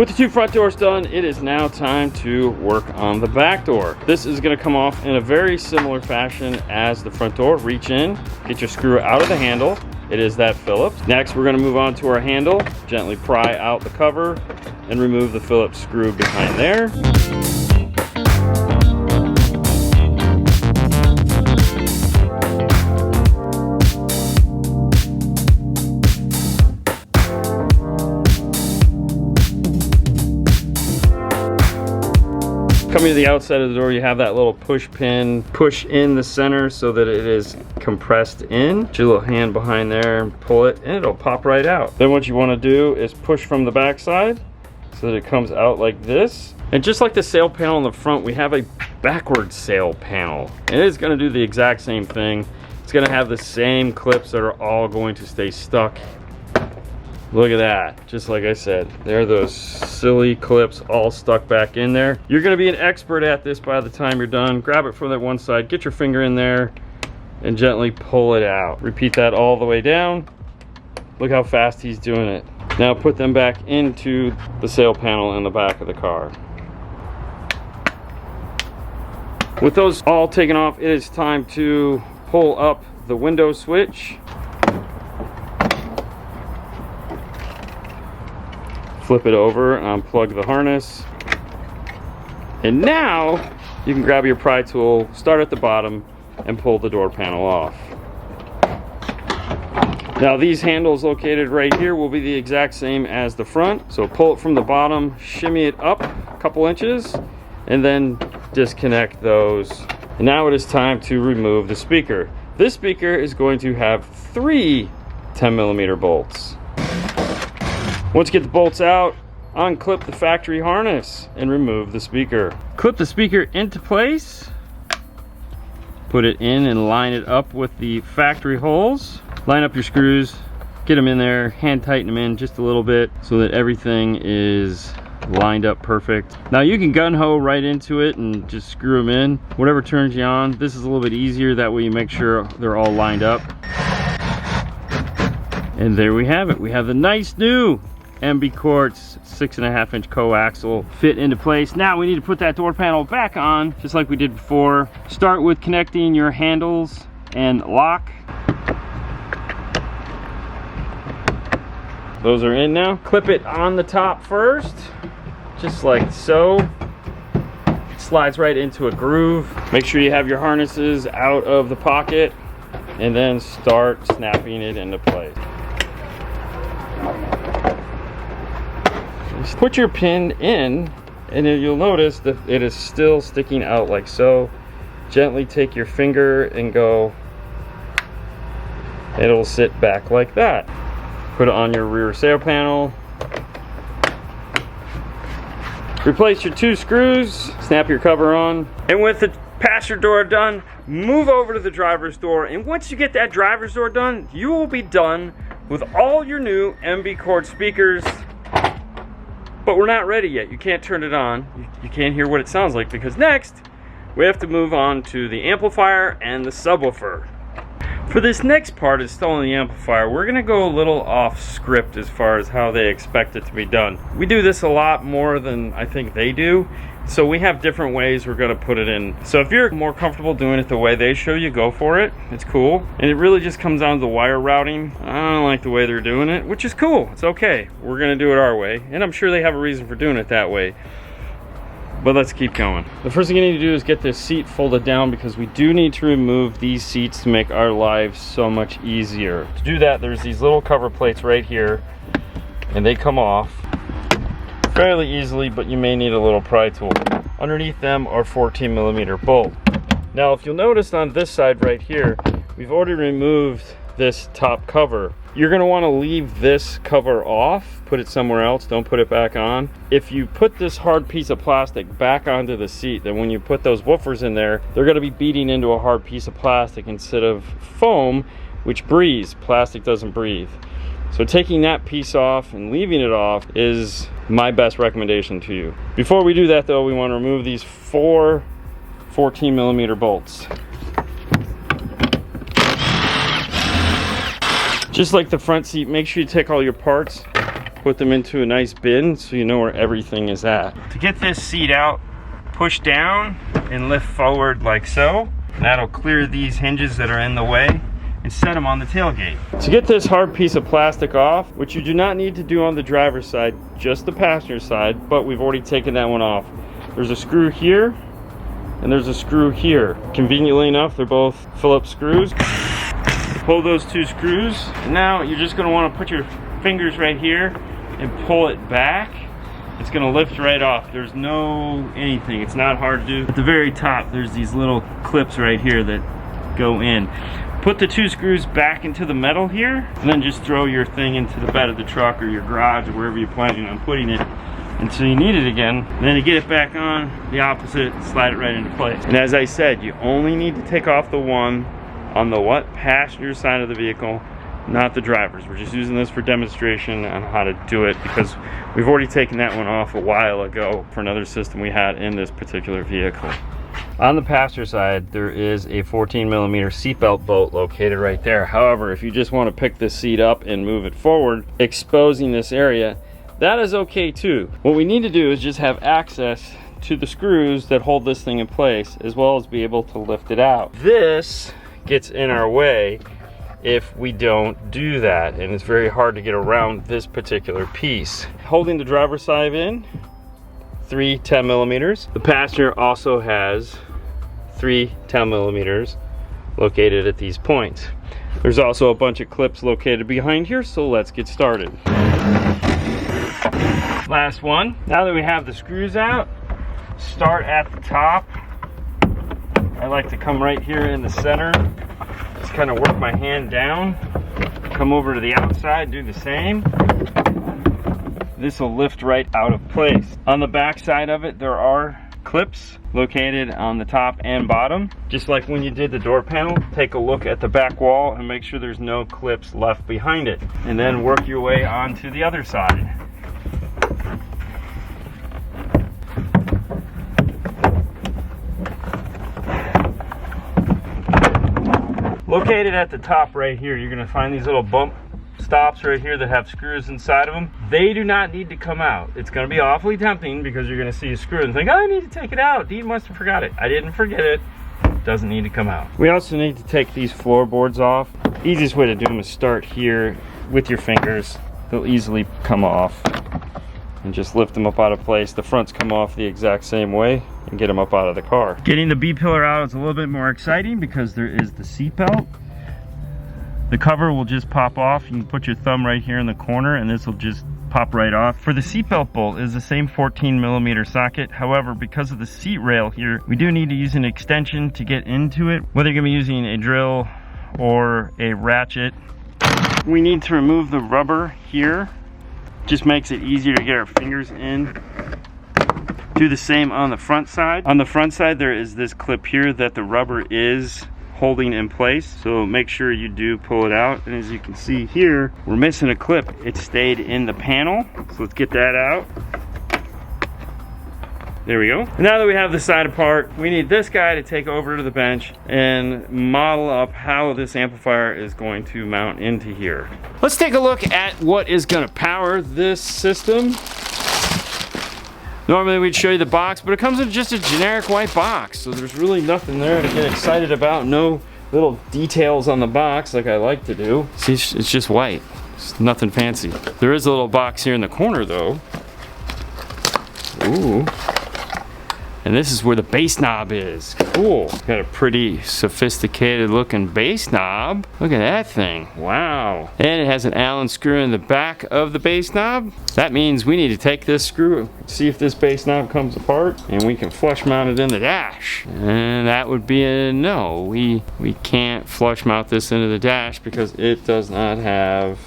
With the 2 front doors done, it is now time to work on the back door. This is going to come off in a very similar fashion as the front door. Reach in, get your screw out of the handle. It is that Phillips. Next, we're going to move on to our handle. Gently pry out the cover and remove the Phillips screw behind there. Coming to the outside of the door, you have that little push pin. Push in the center so that it is compressed in. Put your little hand behind there and pull it, and it'll pop right out. Then what you want to do is push from the back side so that it comes out like this. And just like the sail panel in the front, we have a backward sail panel. And it is going to do the exact same thing. It's going to have the same clips that are all going to stay stuck. Look at that, just like I said, there are those silly clips all stuck back in there. You're gonna be an expert at this by the time you're done. Grab it from that one side, get your finger in there, and gently pull it out. Repeat that all the way down. Look how fast he's doing it. Now put them back into the sail panel in the back of the car. With those all taken off, it is time to pull up the window switch. Flip it over and unplug the harness. And now you can grab your pry tool, start at the bottom, and pull the door panel off. Now these handles located right here will be the exact same as the front. So pull it from the bottom, shimmy it up a couple inches, and then disconnect those. And now it is time to remove the speaker. This speaker is going to have 3 10mm bolts. Once you get the bolts out, unclip the factory harness and remove the speaker. Clip the speaker into place, put it in and line it up with the factory holes. Line up your screws, get them in there, hand tighten them in just a little bit so that everything is lined up perfect. Now you can gun ho right into it and just screw them in. Whatever turns you on. This is a little bit easier, that way you make sure they're all lined up. And there we have it. We have the nice new Mb Quart's 6.5-inch coaxial fit into place. Now we need to put that door panel back on, just like we did before. Start with connecting your handles and lock. Those are in now. Clip it on the top first, just like so. It slides right into a groove. Make sure you have your harnesses out of the pocket, and then start snapping it into place. Put your pin in, and you'll notice that it is still sticking out like so. Gently take your finger and go, it'll sit back like that. Put it on your rear sail panel. Replace your 2 screws, snap your cover on, and with the passenger door done, move over to the driver's door. And once you get that driver's door done, you will be done with all your new Mb Quart speakers. But we're not ready yet. You can't turn it on. You can't hear what it sounds like, because next we have to move on to the amplifier and the subwoofer. For this next part, installing the amplifier, we're gonna go a little off script as far as how they expect it to be done. We do this a lot more than I think they do, so we have different ways we're gonna put it in. So if you're more comfortable doing it the way they show you, go for it. It's cool. And it really just comes down to the wire routing. I don't like the way they're doing it, which is cool. It's okay. We're gonna do it our way, and I'm sure they have a reason for doing it that way. But let's keep going. The first thing you need to do is get this seat folded down, because we do need to remove these seats to make our lives so much easier. To do that, there's these little cover plates right here, and they come off fairly easily, but you may need a little pry tool. Underneath them are 14mm bolt. Now if you'll notice on this side right here, we've already removed this top cover. You're going to want to leave this cover off, put it somewhere else, don't put it back on. If you put this hard piece of plastic back onto the seat, then when you put those woofers in there, they're going to be beating into a hard piece of plastic instead of foam, which breathes. Plastic doesn't breathe. So taking that piece off and leaving it off is my best recommendation to you. Before we do that though, we want to remove these 4 14mm bolts. Just like the front seat, make sure you take all your parts put them into a nice bin so you know where everything is at. To get this seat out, push down and lift forward like so. That'll clear these hinges that are in the way and set them on the tailgate. To get this hard piece of plastic off, which you do not need to do on the driver's side, just the passenger side, but we've already taken that one off. There's a screw here and there's a screw here. Conveniently enough, they're both Phillips screws. Pull those two screws. And now you're just gonna wanna put your fingers right here and pull it back. It's gonna lift right off. There's no anything, it's not hard to do. At the very top, there's these little clips right here that go in. Put the two screws back into the metal here, and then just throw your thing into the bed of the truck or your garage or wherever you're planning on putting it until you need it again. And then to get it back on, the opposite, slide it right into place. And as I said, you only need to take off the one on the passenger side of the vehicle, not the driver's. We're just using this for demonstration on how to do it because we've already taken that one off a while ago for another system we had in this particular vehicle. On the passenger side, there is a 14mm seatbelt bolt located right there. However, if you just want to pick this seat up and move it forward, exposing this area, that is okay too. What we need to do is just have access to the screws that hold this thing in place, as well as be able to lift it out. This gets in our way if we don't do that, and it's very hard to get around this particular piece. Holding the driver's side in, 3 10mm. The passenger also has 3 10mm located at these points. There's also a bunch of clips located behind here, so let's get started. Last one. Now that we have the screws out, start at the top. I like to come right here in the center, just kind of work my hand down, come over to the outside, do the same. This will lift right out of place. On the back side of it, there are clips located on the top and bottom. Just like when you did the door panel, take a look at the back wall and make sure there's no clips left behind it. And then work your way onto the other side. Located at the top right here, you're gonna find these little bump stops right here that have screws inside of them. They do not need to come out. It's going to be awfully tempting because you're going to see a screw and think, oh, I need to take it out. Dean must have forgot it. I didn't forget it. It doesn't need to come out. We also need to take these floorboards off. Easiest way to do them is start here with your fingers. They'll easily come off and just lift them up out of place. The fronts come off the exact same way and get them up out of the car. Getting the B-pillar out is a little bit more exciting because there is the seat belt. The cover will just pop off. You can put your thumb right here in the corner and this will just pop right off. For the seatbelt bolt, it is the same 14mm socket. However, because of the seat rail here, we do need to use an extension to get into it. Whether you're gonna be using a drill or a ratchet. We need to remove the rubber here. Just makes it easier to get our fingers in. Do the same on the front side. On the front side, there is this clip here that the rubber is holding in place, so make sure you do pull it out. And as you can see here, we're missing a clip. It stayed in the panel, so let's get that out. There we go. Now that we have the side apart, we need this guy to take over to the bench and model up how this amplifier is going to mount into here. Let's take a look at what is going to power this system. Normally we'd show you the box, but it comes in just a generic white box, so there's really nothing there to get excited about. No little details on the box like I like to do. See, it's just white. It's nothing fancy. There is a little box here in the corner though. Ooh. And this is where the bass knob is. Cool. Got a pretty sophisticated looking bass knob. Look at that thing. Wow. And it has an Allen screw in the back of the bass knob. That means we need to take this screw, see if this bass knob comes apart, and we can flush mount it in the dash. And that would be a no. We can't flush mount this into the dash because it does not have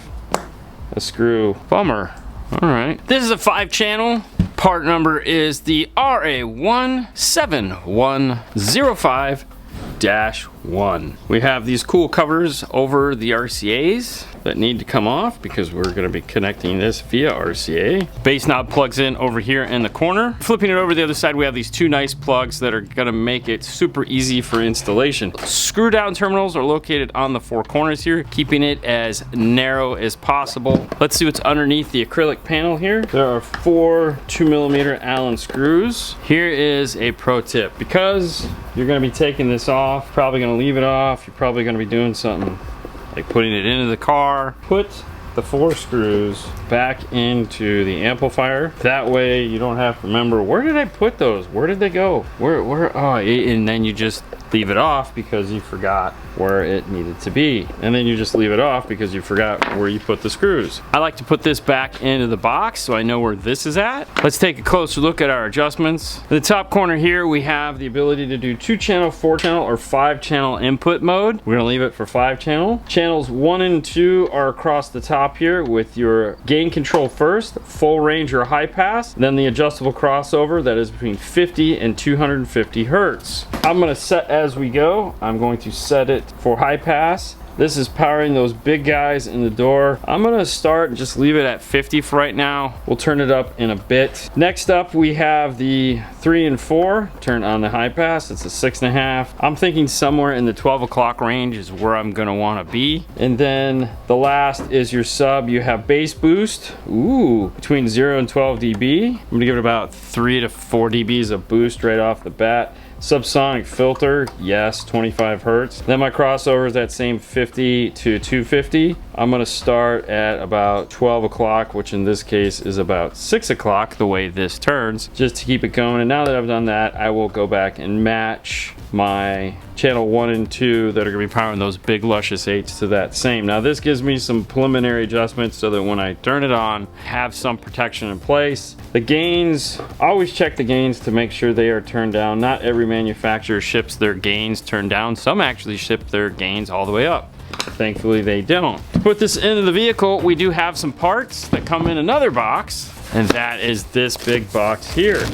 a screw. Bummer. All right. This is a 5-channel. Part number is the RA17105-1. We have these cool covers over the RCAs. that need to come off because we're going to be connecting this via RCA. Base knob plugs in over here in the corner. Flipping it over to the other side, we have these two nice plugs that are going to make it super easy for installation. Screw down terminals are located on the four corners here, keeping it as narrow as possible. Let's see what's underneath the acrylic panel here. There are 4 2mm Allen screws. Here is a pro tip. Because you're going to be taking this off, probably going to leave it off, you're probably going to be doing something like putting it into the car. Put the 4 screws back into the amplifier. That way you don't have to remember, where did I put those? Where did they go? Where, oh, and then you just leave it off because you forgot where it needed to be. And then you just leave it off because you forgot where you put the screws. I like to put this back into the box so I know where this is at. Let's take a closer look at our adjustments. In the top corner here, we have the ability to do 2-channel, 4-channel, or 5-channel input mode. We're gonna leave it for 5-channel. Channels 1 and 2 are across the top here with your gain control first, full range or high pass, then the adjustable crossover that is between 50 and 250 hertz. I'm gonna set as we go. I'm going to set it for high pass. This is powering those big guys in the door. I'm gonna start and just leave it at 50 for right now. We'll turn it up in a bit. Next up, we have the 3 and 4. Turn on the high pass. It's a 6.5. I'm thinking somewhere in the 12 o'clock range is where I'm gonna wanna be. And then the last is your sub. You have bass boost. Ooh, between 0 and 12 dB. I'm gonna give it about 3 to 4 dBs of boost right off the bat. Subsonic filter, yes, 25 hertz. Then my crossover is that same 50 to 250. I'm gonna start at about 12 o'clock, which in this case is about 6 o'clock, the way this turns, just to keep it going. And now that I've done that, I will go back and match my channel 1 and 2 that are gonna be powering those big luscious 8s to that same. Now this gives me some preliminary adjustments so that when I turn it on, have some protection in place. The gains, always check the gains to make sure they are turned down. Not every manufacturer ships their gains turned down. Some actually ship their gains all the way up. Thankfully they don't. To put this into the vehicle, we do have some parts that come in another box, and that is this big box here.